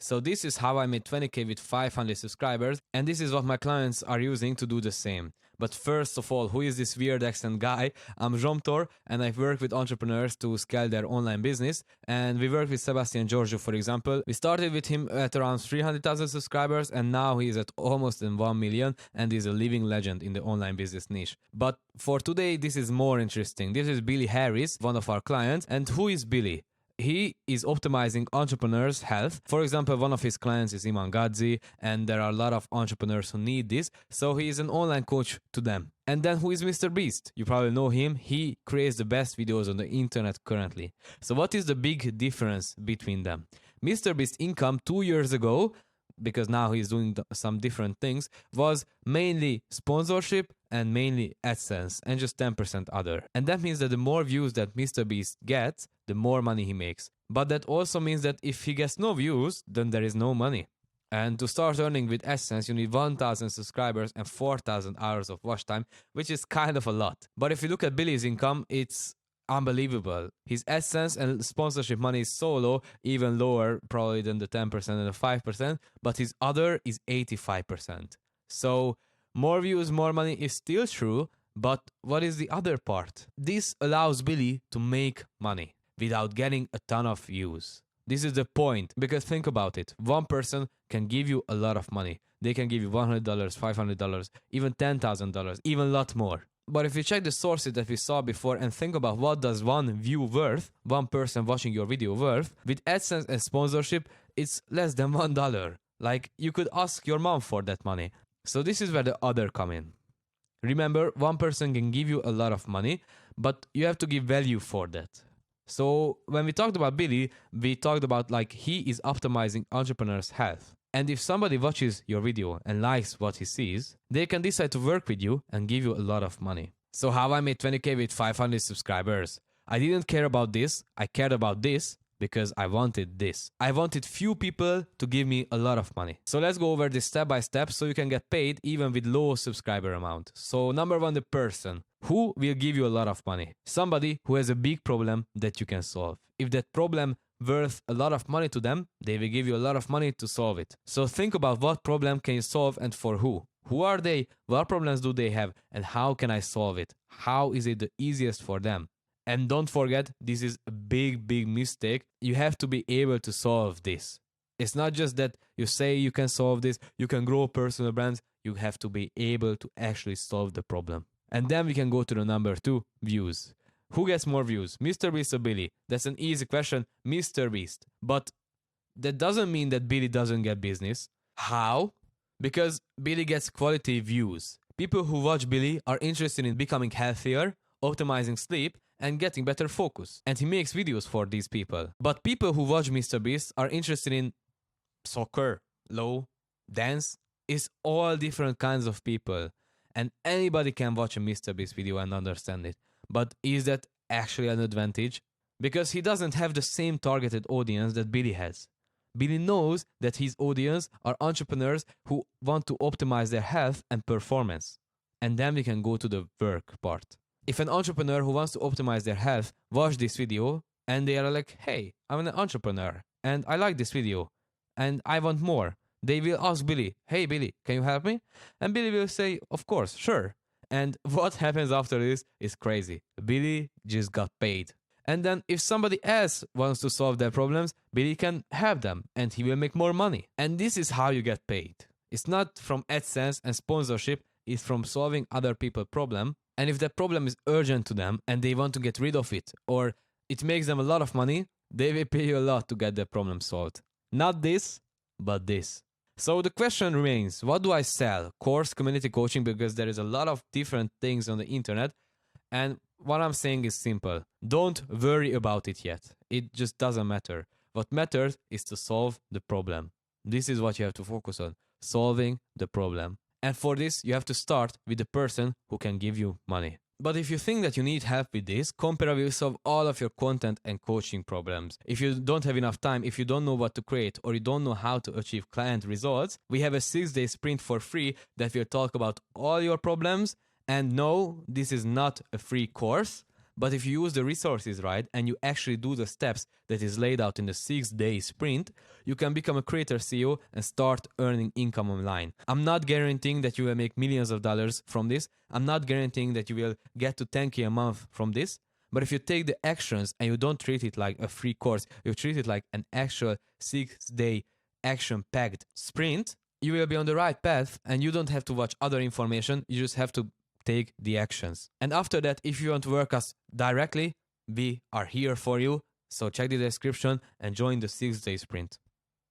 So this is how I made 20k with 500 subscribers, and this is what my clients are using to do the same. But first of all, who is this weird accent guy? I'm Zsomtor, and I've worked with entrepreneurs to scale their online business, and we worked with Sebastian Giorgio, for example. We started with him at around 300,000 subscribers, and now he is at almost 1 million, and is a living legend in the online business niche. But for today, this is more interesting. This is Billy Harris, one of our clients, and who is Billy? He is optimizing entrepreneurs' health. For example, one of his clients is Iman Gadzi, and there are a lot of entrepreneurs who need this. So he is an online coach to them. And then who is Mr. Beast? You probably know him. He creates the best videos on the internet currently. So what is the big difference between them? Mr. Beast's income 2 years ago, because now he's doing some different things, was mainly sponsorship and mainly AdSense and just 10% other. And that means that the more views that Mr. Beast gets, the more money he makes. But that also means that if he gets no views, then there is no money. And to start earning with AdSense, you need 1,000 subscribers and 4,000 hours of watch time, which is kind of a lot. But if you look at Billy's income, it's unbelievable. His AdSense and sponsorship money is so low, even lower probably than the 10% and the 5%, but his other is 85%. So more views, more money is still true, but what is the other part? This allows Billy to make money without getting a ton of views. This is the point, because think about it. One person can give you a lot of money. They can give you $100, $500, even $10,000, even a lot more. But if you check the sources that we saw before and think about what does one view worth, one person watching your video worth, with AdSense and sponsorship, it's less than $1. Like, you could ask your mom for that money. So this is where the other come in. Remember, one person can give you a lot of money, but you have to give value for that. So when we talked about Billy, we talked about like he is optimizing entrepreneurs' health. And if somebody watches your video and likes what he sees, they can decide to work with you and give you a lot of money. So how I made 20k with 500 subscribers? I didn't care about this. I cared about this because I wanted this. I wanted few people to give me a lot of money. So let's go over this step by step so you can get paid even with low subscriber amount. So number one, the person. Who will give you a lot of money? Somebody who has a big problem that you can solve. If that problem worth a lot of money to them, they will give you a lot of money to solve it. So think about what problem can you solve and for who? Who are they? What problems do they have? And how can I solve it? How is it the easiest for them? And don't forget, this is a big mistake. You have to be able to solve this. It's not just that you say you can solve this, you can grow personal brands. You have to be able to actually solve the problem. And then we can go to the number 2, views. Who gets more views, Mr. Beast or Billy? That's an easy question, Mr. Beast. But that doesn't mean that Billy doesn't get business. How? Because Billy gets quality views. People who watch Billy are interested in becoming healthier, optimizing sleep, and getting better focus. And he makes videos for these people. But people who watch Mr. Beast are interested in soccer, law, dance. It's all different kinds of people. And anybody can watch a Mr. Beast video and understand it. But is that actually an advantage? Because he doesn't have the same targeted audience that Billy has. Billy knows that his audience are entrepreneurs who want to optimize their health and performance. And then we can go to the work part. If an entrepreneur who wants to optimize their health watch this video and they are like, hey, I'm an entrepreneur and I like this video and I want more, they will ask Billy, hey Billy, can you help me? And Billy will say, of course, sure. And what happens after this is crazy. Billy just got paid. And then if somebody else wants to solve their problems, Billy can help them and he will make more money. And this is how you get paid. It's not from AdSense and sponsorship, it's from solving other people's problem. And if that problem is urgent to them and they want to get rid of it, or it makes them a lot of money, they will pay you a lot to get their problem solved. Not this, but this. So the question remains, what do I sell? Course, community coaching, because there is a lot of different things on the internet. And what I'm saying is simple. Don't worry about it yet. It just doesn't matter. What matters is to solve the problem. This is what you have to focus on, solving the problem. And for this, you have to start with the person who can give you money. But if you think that you need help with this, Compera will solve all of your content and coaching problems. If you don't have enough time, if you don't know what to create, or you don't know how to achieve client results, we have a 6-day sprint for free that will talk about all your problems. And no, this is not a free course, But if you use the resources right and you actually do the steps that is laid out in the 6-day sprint, you can become a creator CEO and start earning income online. I'm not guaranteeing that you will make millions of dollars from this. I'm not guaranteeing that you will get to 10K a month from this. But if you take the actions and you don't treat it like a free course, you treat it like an actual 6-day action-packed sprint, you will be on the right path and you don't have to watch other information. You just have to take the actions. And after that, if you want to work us directly, we are here for you. So check the description and join the 6-day sprint.